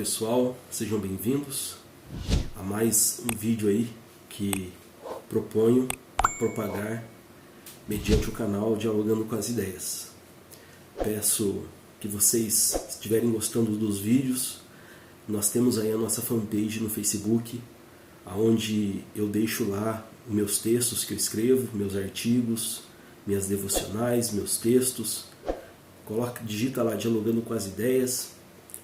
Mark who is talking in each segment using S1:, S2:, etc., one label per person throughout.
S1: pessoal, sejam bem-vindos a mais um vídeo aí que proponho propagar mediante o canal Dialogando com as Ideias. Peço que vocês estiverem gostando dos vídeos. Nós temos aí a nossa fanpage no Facebook, onde eu deixo lá os meus textos que eu escrevo, meus artigos, minhas devocionais, meus textos. Digita lá Dialogando com as Ideias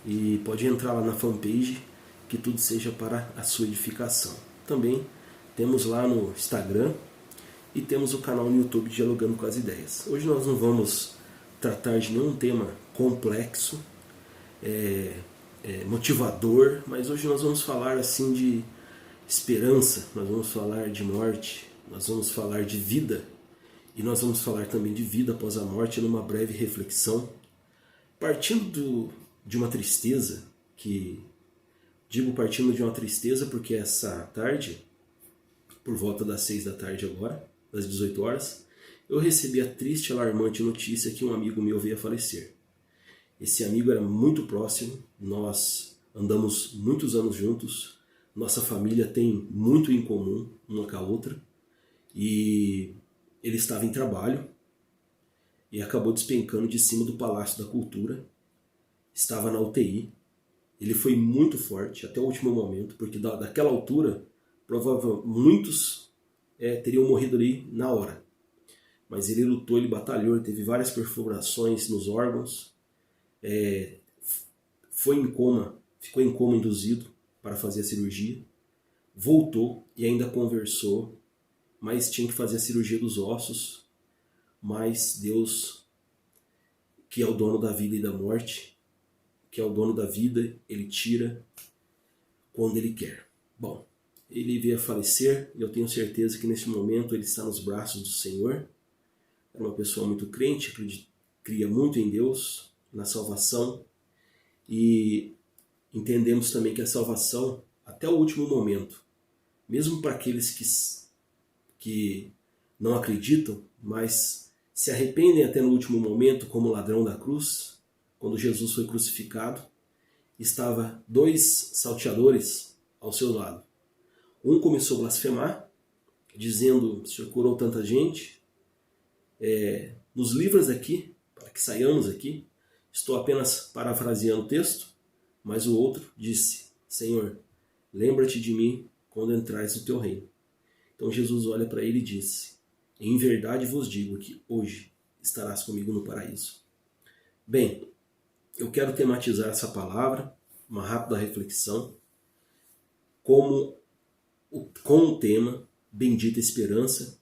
S1: e pode entrar lá na fanpage, que tudo seja para a sua edificação. Também temos lá no Instagram e temos o canal no YouTube Dialogando com as Ideias. Hoje nós não vamos tratar de nenhum tema complexo, motivador, mas hoje nós vamos falar assim de esperança, nós vamos falar de morte, nós vamos falar de vida e nós vamos falar também de vida após a morte numa breve reflexão, partindo de uma tristeza, partindo de uma tristeza porque essa tarde, por volta das 6 da tarde agora, das 18 horas, eu recebi a triste e alarmante notícia que um amigo meu veio a falecer. Esse amigo era muito próximo, nós andamos muitos anos juntos, nossa família tem muito em comum uma com a outra, e ele estava em trabalho e acabou despencando de cima do Palácio da Cultura. Estava na UTI, ele foi muito forte até o último momento, porque daquela altura, provavelmente muitos teriam morrido ali na hora. Mas ele lutou, ele batalhou, ele teve várias perfurações nos órgãos, ficou em coma induzido para fazer a cirurgia, voltou e ainda conversou, mas tinha que fazer a cirurgia dos ossos, mas Deus, que é o dono da vida e da morte, que é o dono da vida, ele tira quando ele quer. Bom, ele veio a falecer e eu tenho certeza que neste momento ele está nos braços do Senhor. Era uma pessoa muito crente, cria muito em Deus, na salvação, e entendemos também que a salvação, até o último momento, mesmo para aqueles que não acreditam, mas se arrependem até no último momento, como o ladrão da cruz, quando Jesus foi crucificado, estava 2 salteadores ao seu lado. Um começou a blasfemar, dizendo: o Senhor curou tanta gente, nos livra daqui, para que saiamos aqui. Estou apenas parafraseando o texto, mas o outro disse: Senhor, lembra-te de mim quando entrares no teu reino. Então Jesus olha para ele e disse: em verdade vos digo que hoje estarás comigo no paraíso. Bem, eu quero tematizar essa palavra, uma rápida reflexão, com o tema Bendita Esperança,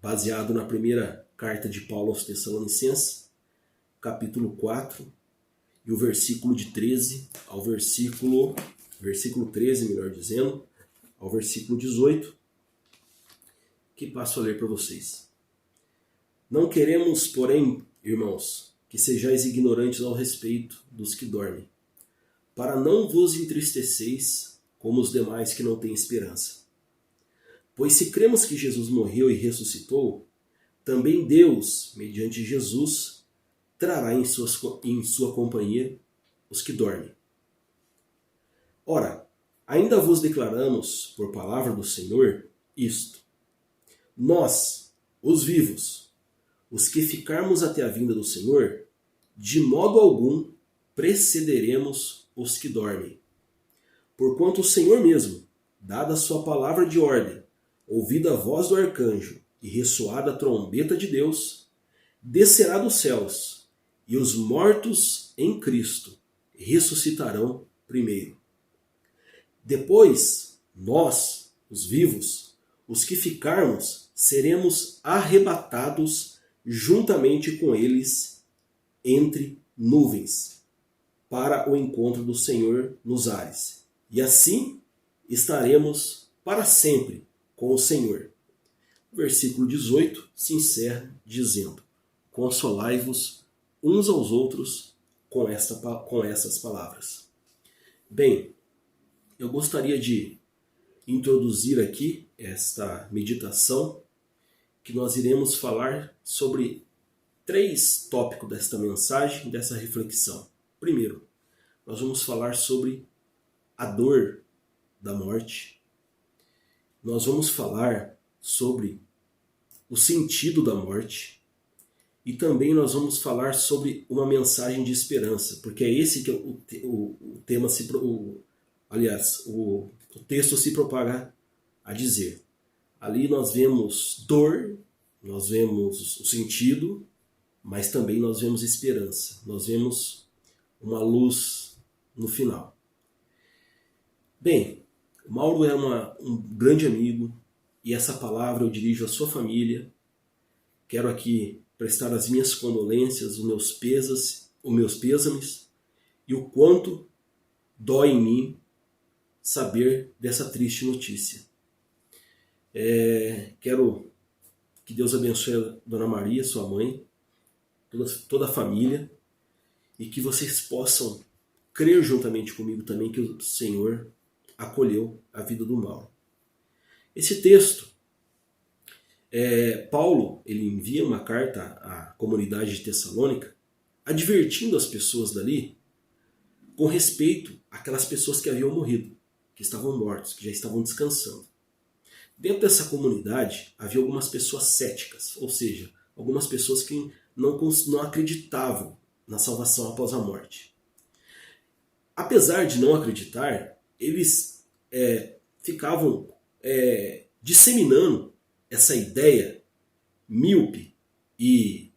S1: baseado na primeira carta de Paulo aos Tessalonicenses, capítulo 4, e o versículo de 13 ao versículo 13, melhor dizendo, ao versículo 18, que passo a ler para vocês. Não queremos, porém, irmãos, que sejais ignorantes ao respeito dos que dormem, para não vos entristeceis como os demais que não têm esperança. Pois se cremos que Jesus morreu e ressuscitou, também Deus, mediante Jesus, trará em sua companhia os que dormem. Ora, ainda vos declaramos, por palavra do Senhor, isto: nós, os vivos, os que ficarmos até a vinda do Senhor, de modo algum precederemos os que dormem. Porquanto o Senhor mesmo, dada a sua palavra de ordem, ouvida a voz do arcanjo e ressoada a trombeta de Deus, descerá dos céus, e os mortos em Cristo ressuscitarão primeiro. Depois, nós, os vivos, os que ficarmos, seremos arrebatados juntamente com eles entre nuvens, para o encontro do Senhor nos ares. E assim estaremos para sempre com o Senhor. O versículo 18 se encerra dizendo: consolai-vos uns aos outros com essas palavras. Bem, eu gostaria de introduzir aqui esta meditação, que nós iremos falar sobre 3 tópicos desta mensagem, dessa reflexão. Primeiro, nós vamos falar sobre a dor da morte. Nós vamos falar sobre o sentido da morte. E também nós vamos falar sobre uma mensagem de esperança, porque é esse que o tema o texto se propaga a dizer. Ali nós vemos dor, nós vemos o sentido, mas também nós vemos esperança. Nós vemos uma luz no final. Bem, o Mauro é um grande amigo e essa palavra eu dirijo à sua família. Quero aqui prestar as minhas condolências, os meus pêsames e o quanto dói em mim saber dessa triste notícia. Quero que Deus abençoe a Dona Maria, sua mãe, toda a família, e que vocês possam crer juntamente comigo também que o Senhor acolheu a vida do Mauro. Esse texto, Paulo ele envia uma carta à comunidade de Tessalônica, advertindo as pessoas dali com respeito àquelas pessoas que haviam morrido, que estavam mortos, que já estavam descansando. Dentro dessa comunidade havia algumas pessoas céticas, ou seja, algumas pessoas que não acreditavam na salvação após a morte. Apesar de não acreditar, eles ficavam disseminando essa ideia míope e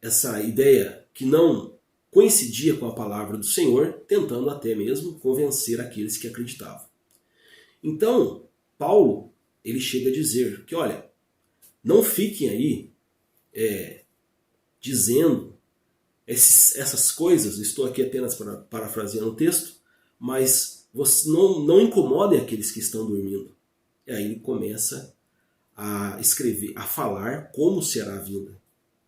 S1: essa ideia que não coincidia com a palavra do Senhor, tentando até mesmo convencer aqueles que acreditavam. Então, Paulo ele chega a dizer que, olha, não fiquem aí dizendo essas coisas, estou aqui apenas parafraseando o texto, mas não incomodem aqueles que estão dormindo. E aí ele começa a escrever, a falar como será a vinda.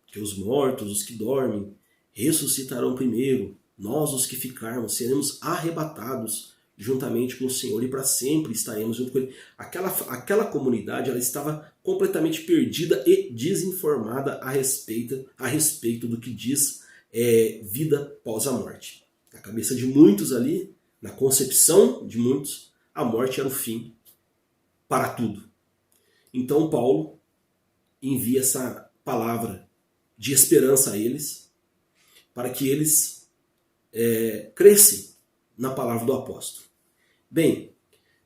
S1: Que os mortos, os que dormem, ressuscitarão primeiro. Nós, os que ficarmos, seremos arrebatados juntamente com o Senhor e para sempre estaremos junto com Ele. Aquela comunidade ela estava completamente perdida e desinformada a respeito do que diz vida após a morte. Na cabeça de muitos ali, na concepção de muitos, a morte era o fim para tudo. Então Paulo envia essa palavra de esperança a eles, para que eles crescem na palavra do apóstolo. Bem,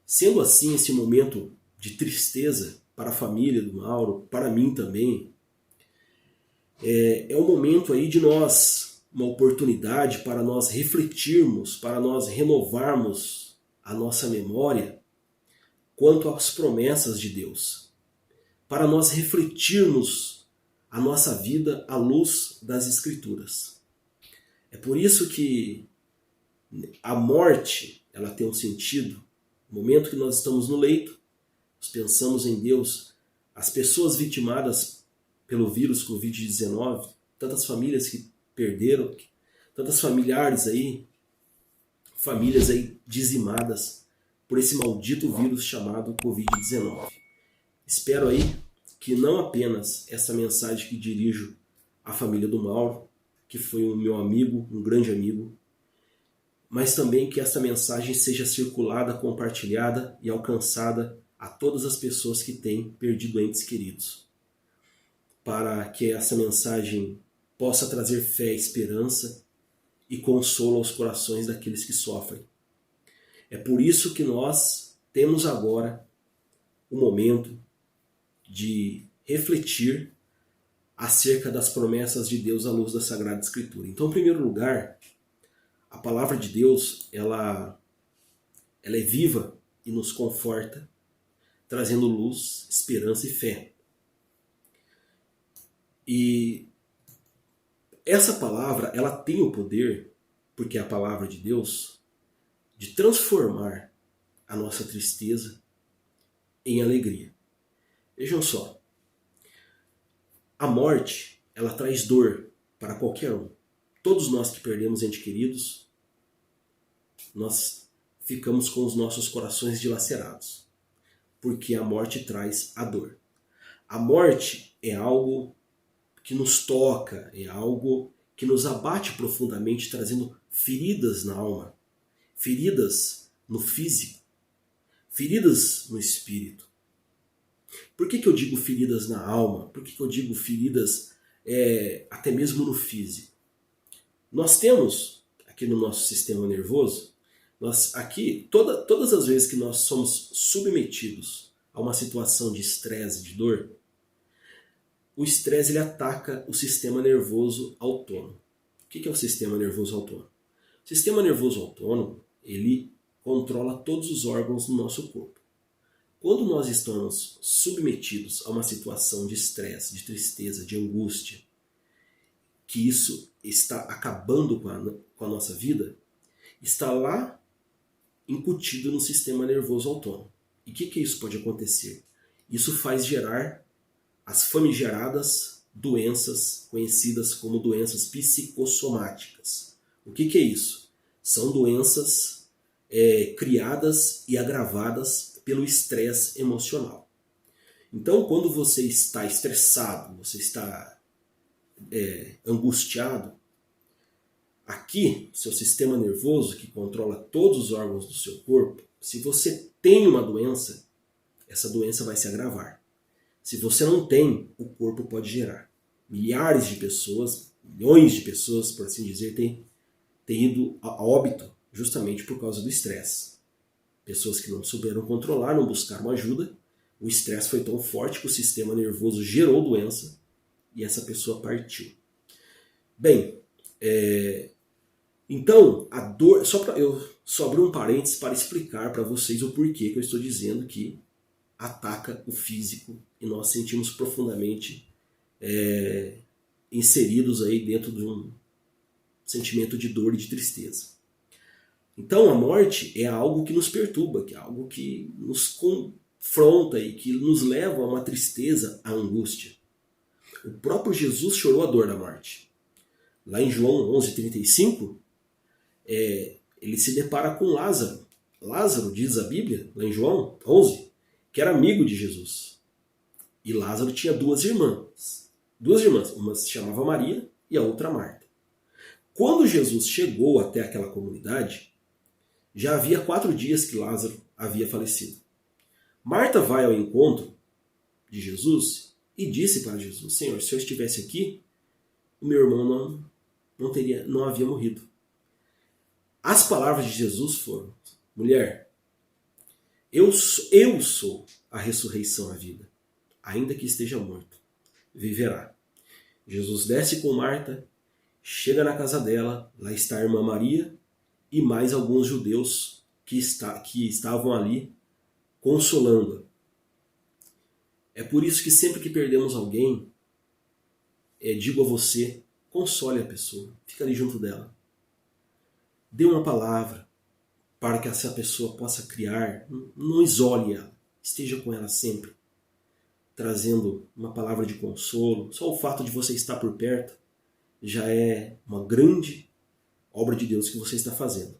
S1: sendo assim esse momento de tristeza para a família do Mauro, para mim também, é um momento aí de nós, uma oportunidade para nós refletirmos, para nós renovarmos a nossa memória quanto às promessas de Deus, para nós refletirmos a nossa vida à luz das Escrituras. É por isso que a morte ela tem um sentido. No momento que nós estamos no leito, nós pensamos em Deus. As pessoas vitimadas pelo vírus Covid-19, tantas famílias que perderam, tantas famílias aí dizimadas por esse maldito vírus chamado Covid-19. Espero aí que não apenas essa mensagem que dirijo à família do Mauro, que foi um meu amigo, um grande amigo, mas também que essa mensagem seja circulada, compartilhada e alcançada a todas as pessoas que têm perdido entes queridos, para que essa mensagem possa trazer fé, esperança e consolo aos corações daqueles que sofrem. É por isso que nós temos agora o momento de refletir acerca das promessas de Deus à luz da Sagrada Escritura. Então, em primeiro lugar, a palavra de Deus ela é viva e nos conforta, trazendo luz, esperança e fé. E essa palavra ela tem o poder, porque é a palavra de Deus, de transformar a nossa tristeza em alegria. Vejam só, a morte ela traz dor para qualquer um. Todos nós que perdemos entes queridos, nós ficamos com os nossos corações dilacerados, porque a morte traz a dor. A morte é algo que nos toca, é algo que nos abate profundamente, trazendo feridas na alma, feridas no físico, feridas no espírito. Por que eu digo feridas na alma? Por que eu digo feridas até mesmo no físico? Nós temos aqui no nosso sistema nervoso, todas as vezes que nós somos submetidos a uma situação de estresse, de dor, o estresse ele ataca o sistema nervoso autônomo. O que é o sistema nervoso autônomo? O sistema nervoso autônomo, ele controla todos os órgãos do nosso corpo. Quando nós estamos submetidos a uma situação de estresse, de tristeza, de angústia, que isso está acabando com a nossa vida, está lá incutido no sistema nervoso autônomo. E o que isso pode acontecer? Isso faz gerar as famigeradas doenças conhecidas como doenças psicossomáticas. O que é isso? São doenças criadas e agravadas pelo estresse emocional. Então, quando você está estressado, você está angustiado, aqui, seu sistema nervoso, que controla todos os órgãos do seu corpo, se você tem uma doença, essa doença vai se agravar. Se você não tem, o corpo pode gerar. Milhares de pessoas, milhões de pessoas, por assim dizer, têm ido a óbito justamente por causa do estresse. Pessoas que não souberam controlar, não buscaram ajuda, o estresse foi tão forte que o sistema nervoso gerou doença e essa pessoa partiu. Bem, então, a dor, eu só abri um parênteses para explicar para vocês o porquê que eu estou dizendo que ataca o físico e nós sentimos profundamente inseridos aí dentro de um sentimento de dor e de tristeza. Então a morte é algo que nos perturba, que é algo que nos confronta e que nos leva a uma tristeza, a angústia. O próprio Jesus chorou a dor da morte. Lá em João 11:35, ele se depara com Lázaro. Lázaro, diz a Bíblia, lá em João 11, que era amigo de Jesus. E Lázaro tinha duas irmãs. Uma se chamava Maria e a outra Marta. Quando Jesus chegou até aquela comunidade, já havia 4 dias que Lázaro havia falecido. Marta vai ao encontro de Jesus e disse para Jesus: Senhor, se eu estivesse aqui, o meu irmão não havia morrido. As palavras de Jesus foram: mulher, eu sou a ressurreição e a vida. Ainda que esteja morto, viverá. Jesus desce com Marta, chega na casa dela, lá está a irmã Maria e mais alguns judeus que estavam ali consolando-a. É por isso que sempre que perdemos alguém, digo a você, console a pessoa, fica ali junto dela. Dê uma palavra para que essa pessoa possa criar, não isole ela, esteja com ela sempre, trazendo uma palavra de consolo. Só o fato de você estar por perto já é uma grande obra de Deus que você está fazendo.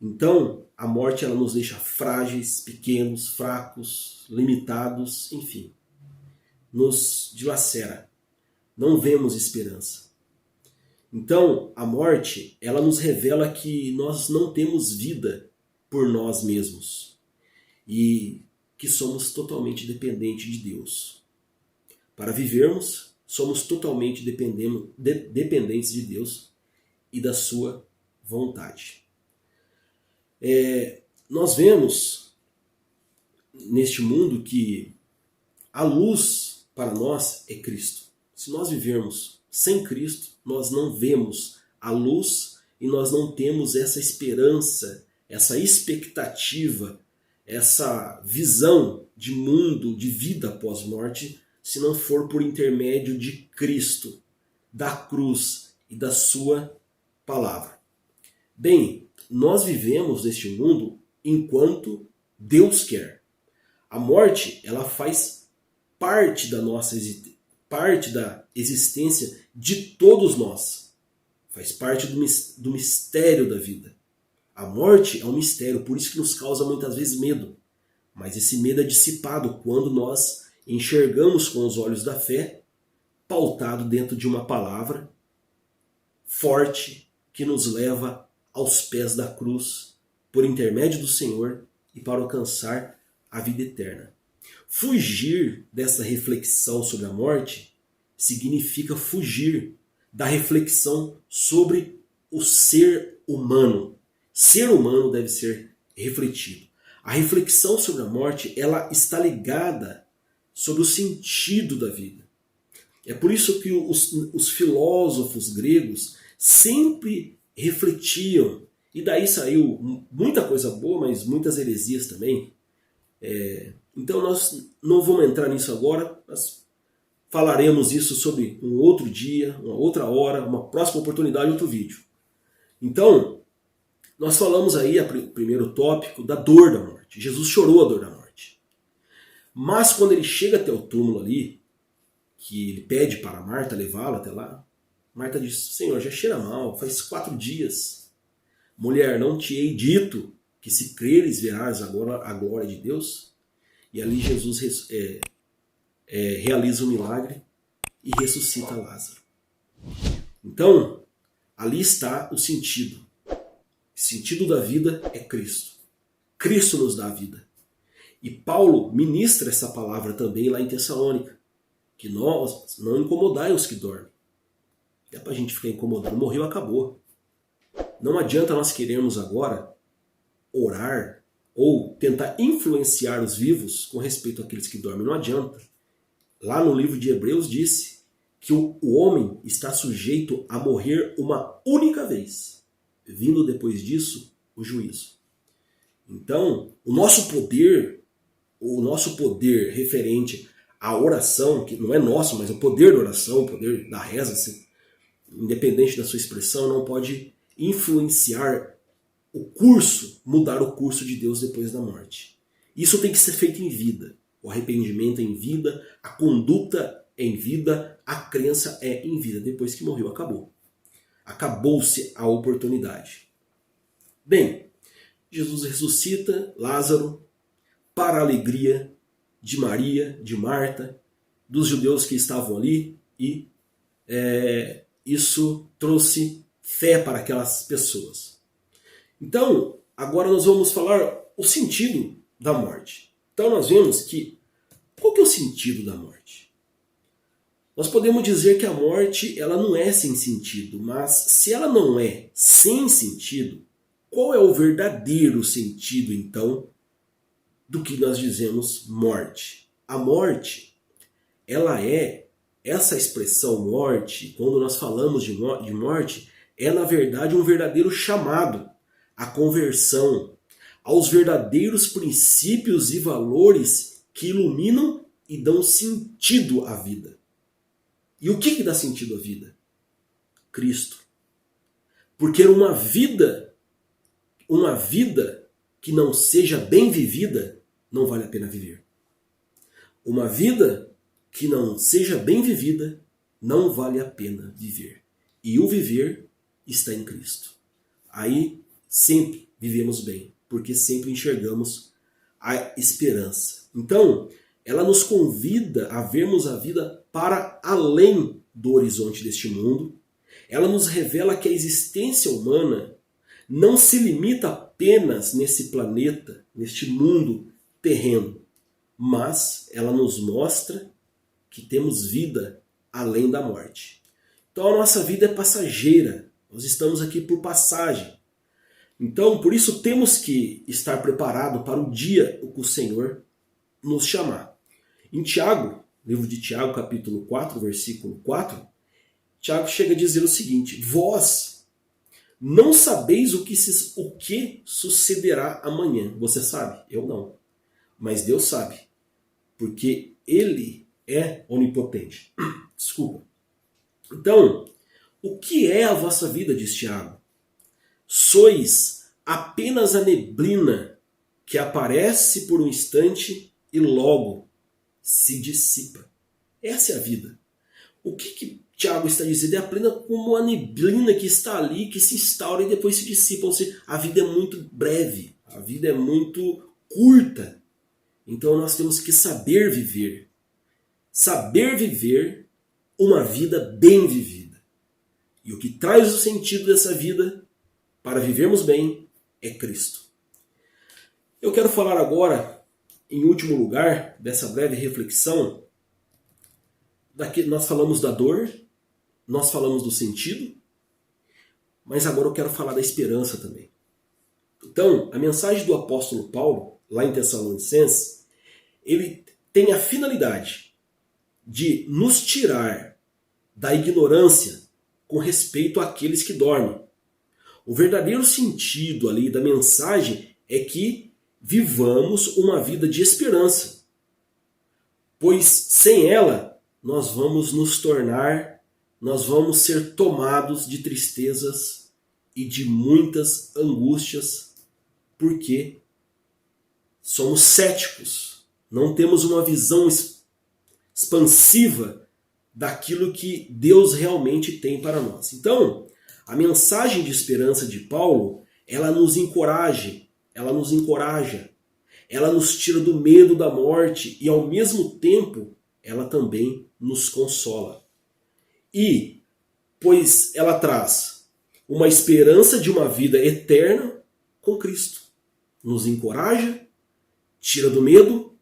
S1: Então, a morte ela nos deixa frágeis, pequenos, fracos, limitados, enfim. Nos dilacera. Não vemos esperança. Então, a morte ela nos revela que nós não temos vida por nós mesmos e que somos totalmente dependentes de Deus. Para vivermos, somos totalmente dependentes de Deus e da sua vontade. Nós vemos neste mundo que a luz para nós é Cristo. Se nós vivermos sem Cristo, nós não vemos a luz e nós não temos essa esperança, essa expectativa, essa visão de mundo, de vida após morte, se não for por intermédio de Cristo, da cruz e da sua palavra. Bem, nós vivemos neste mundo enquanto Deus quer. A morte, ela faz parte da nossa parte da existência de todos nós. Faz parte do mistério da vida. A morte é um mistério, por isso que nos causa muitas vezes medo. Mas esse medo é dissipado quando nós enxergamos com os olhos da fé, pautado dentro de uma palavra forte que nos leva aos pés da cruz por intermédio do Senhor e para alcançar a vida eterna. Fugir dessa reflexão sobre a morte significa fugir da reflexão sobre o ser humano. Ser humano deve ser refletido. A reflexão sobre a morte, ela está ligada sobre o sentido da vida. É por isso que os filósofos gregos sempre refletiam, e daí saiu muita coisa boa, mas muitas heresias também. Então nós não vamos entrar nisso agora, nós falaremos isso sobre um outro dia, uma outra hora, uma próxima oportunidade, outro vídeo. Então, nós falamos aí, primeiro tópico, da dor da morte. Jesus chorou a dor da morte. Mas quando ele chega até o túmulo ali, que ele pede para Marta levá-lo até lá, Marta diz: Senhor, já cheira mal, faz 4 dias. Mulher, não te hei dito que se creres verás agora a glória de Deus? E ali Jesus realiza o milagre e ressuscita Lázaro. Então, ali está o sentido. O sentido da vida é Cristo. Cristo nos dá a vida. E Paulo ministra essa palavra também lá em Tessalônica, que nós não incomodai os que dormem. Não é para a gente ficar incomodando. Morreu, acabou. Não adianta nós querermos agora orar ou tentar influenciar os vivos com respeito àqueles que dormem. Não adianta. Lá no livro de Hebreus disse que o homem está sujeito a morrer uma única vez, vindo depois disso o juízo. Então, o nosso poder referente à oração, que não é nosso, mas é o poder da oração, o poder da reza, independente da sua expressão, não pode influenciar o curso, mudar o curso de Deus depois da morte. Isso tem que ser feito em vida. O arrependimento é em vida, a conduta é em vida, a crença é em vida. Depois que morreu, acabou. Acabou-se a oportunidade. Bem, Jesus ressuscita Lázaro para a alegria de Maria, de Marta, dos judeus que estavam ali, e isso trouxe fé para aquelas pessoas. Então, agora nós vamos falar o sentido da morte. Então nós vemos que, qual que é o sentido da morte? Nós podemos dizer que a morte ela não é sem sentido, mas se ela não é sem sentido, qual é o verdadeiro sentido então do que nós dizemos morte? A morte, ela é, essa expressão morte, quando nós falamos de morte, é na verdade um verdadeiro chamado à conversão, aos verdadeiros princípios e valores que iluminam e dão sentido à vida. E o que dá sentido à vida? Cristo. Porque uma vida que não seja bem vivida não vale a pena viver. Uma vida que não seja bem vivida não vale a pena viver. E o viver está em Cristo. Aí sempre vivemos bem, porque sempre enxergamos a esperança. Então, ela nos convida a vermos a vida para além do horizonte deste mundo. Ela nos revela que a existência humana não se limita apenas nesse planeta, neste mundo terreno, mas ela nos mostra que temos vida além da morte. Então a nossa vida é passageira, nós estamos aqui por passagem. Então, por isso temos que estar preparado para o dia que o Senhor nos chamar. Em Tiago, livro de Tiago, capítulo 4, versículo 4, Tiago chega a dizer o seguinte: vós não sabeis o que sucederá amanhã. Você sabe? Eu não. Mas Deus sabe. Porque Ele é onipotente. Desculpa. Então, o que é a vossa vida, diz Tiago? Sois apenas a neblina que aparece por um instante e logo se dissipa. Essa é a vida. O que Tiago está dizendo? É apenas como uma neblina que está ali, que se instaura e depois se dissipa. Ou seja, a vida é muito breve, a vida é muito curta. Então nós temos que saber viver. Saber viver uma vida bem vivida. E o que traz o sentido dessa vida, para vivermos bem, é Cristo. Eu quero falar agora, em último lugar, dessa breve reflexão, nós falamos da dor, nós falamos do sentido, mas agora eu quero falar da esperança também. Então, a mensagem do apóstolo Paulo, lá em Tessalonicenses, ele tem a finalidade de nos tirar da ignorância com respeito àqueles que dormem. O verdadeiro sentido ali da mensagem é que vivamos uma vida de esperança, pois sem ela nós vamos ser tomados de tristezas e de muitas angústias, porque somos céticos, não temos uma visão expansiva daquilo que Deus realmente tem para nós. Então, a mensagem de esperança de Paulo, ela nos encoraja, ela nos tira do medo da morte e, ao mesmo tempo, ela também nos consola. E, pois ela traz uma esperança de uma vida eterna com Cristo. Nos encoraja, tira do medo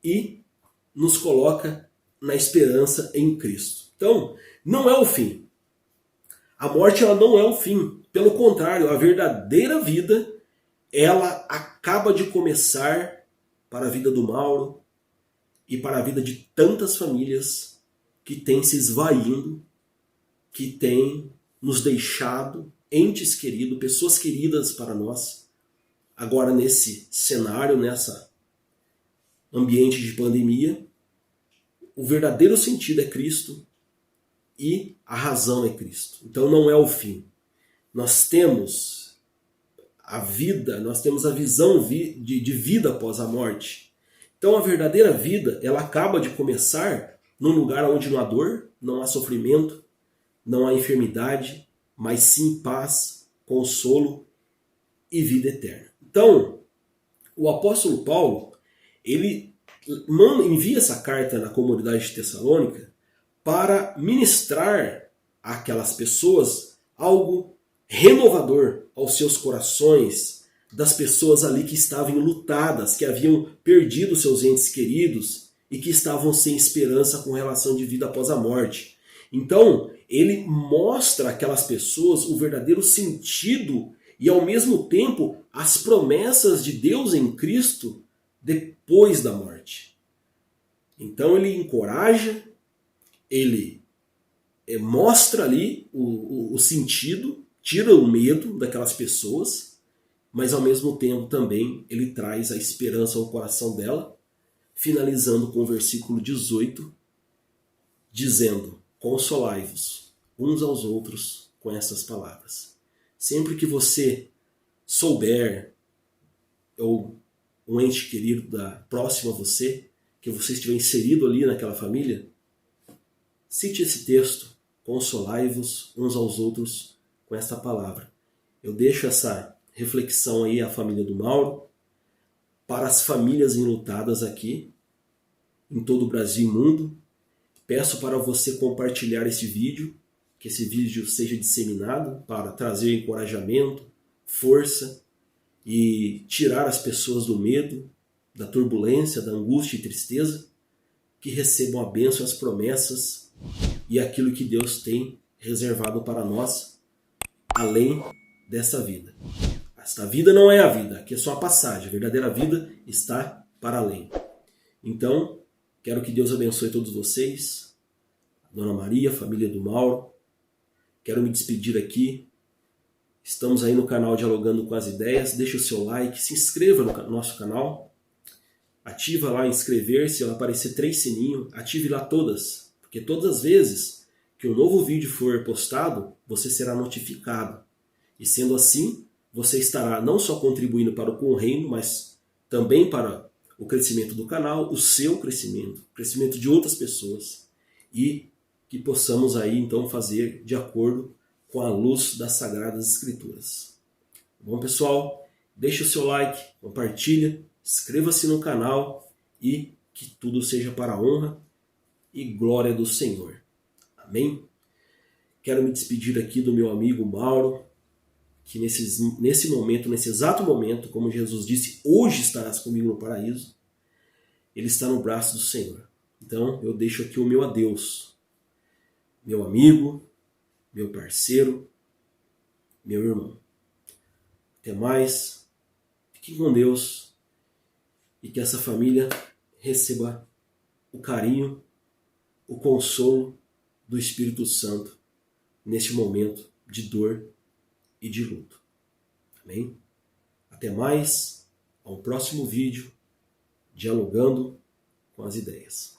S1: e nos coloca na esperança em Cristo. Então, não é o fim. A morte ela não é o fim. Pelo contrário, a verdadeira vida ela acaba de começar para a vida do Mauro e para a vida de tantas famílias que têm se esvaindo, que têm nos deixado entes queridos, pessoas queridas para nós. Agora nesse cenário, nessa ambiente de pandemia, o verdadeiro sentido é Cristo e a razão é Cristo. Então não é o fim. Nós temos a vida, nós temos a visão de vida após a morte. Então a verdadeira vida, ela acaba de começar num lugar onde não há dor, não há sofrimento, não há enfermidade, mas sim paz, consolo e vida eterna. Então, o apóstolo Paulo, ele envia essa carta na comunidade de Tessalônica para ministrar àquelas pessoas algo renovador aos seus corações, das pessoas ali que estavam enlutadas, que haviam perdido seus entes queridos e que estavam sem esperança com relação de vida após a morte. Então, ele mostra àquelas pessoas o verdadeiro sentido e, ao mesmo tempo, as promessas de Deus em Cristo depois da morte. Então ele encoraja, ele mostra ali o sentido, tira o medo daquelas pessoas, mas ao mesmo tempo também ele traz a esperança ao coração dela, finalizando com o versículo 18, dizendo: consolai-vos uns aos outros com essas palavras. Sempre que você souber, ou um ente querido próximo a você, que você estiver inserido ali naquela família, cite esse texto, consolai-vos uns aos outros com esta palavra. Eu deixo essa reflexão aí à família do Mauro, para as famílias enlutadas aqui, em todo o Brasil e mundo. Peço para você compartilhar esse vídeo, que esse vídeo seja disseminado para trazer encorajamento, força e tirar as pessoas do medo, da turbulência, da angústia e tristeza, que recebam a bênção, as promessas e aquilo que Deus tem reservado para nós, além dessa vida. Esta vida não é a vida, aqui é só a passagem, a verdadeira vida está para além. Então, quero que Deus abençoe todos vocês, Dona Maria, família do Mauro. Quero me despedir aqui. Estamos aí no canal Dialogando com as Ideias. Deixe o seu like, se inscreva no nosso canal. Ativa lá inscrever-se, vai aparecer 3 sininhos. Ative lá todas, porque todas as vezes que um novo vídeo for postado, você será notificado. E sendo assim, você estará não só contribuindo para o reino, mas também para o crescimento do canal, o seu crescimento, o crescimento de outras pessoas. E que possamos aí então fazer de acordo com a luz das Sagradas Escrituras. Bom, pessoal, deixe o seu like, compartilha, inscreva-se no canal e que tudo seja para a honra e glória do Senhor. Amém? Quero me despedir aqui do meu amigo Mauro. que nesse momento, nesse exato momento, como Jesus disse, hoje estarás comigo no paraíso, ele está no braço do Senhor. Então eu deixo aqui o meu adeus, meu amigo, meu parceiro, meu irmão. Até mais, fiquem com Deus e que essa família receba o carinho, o consolo do Espírito Santo neste momento de dor e de luto. Amém? Até mais, ao próximo vídeo, dialogando com as ideias.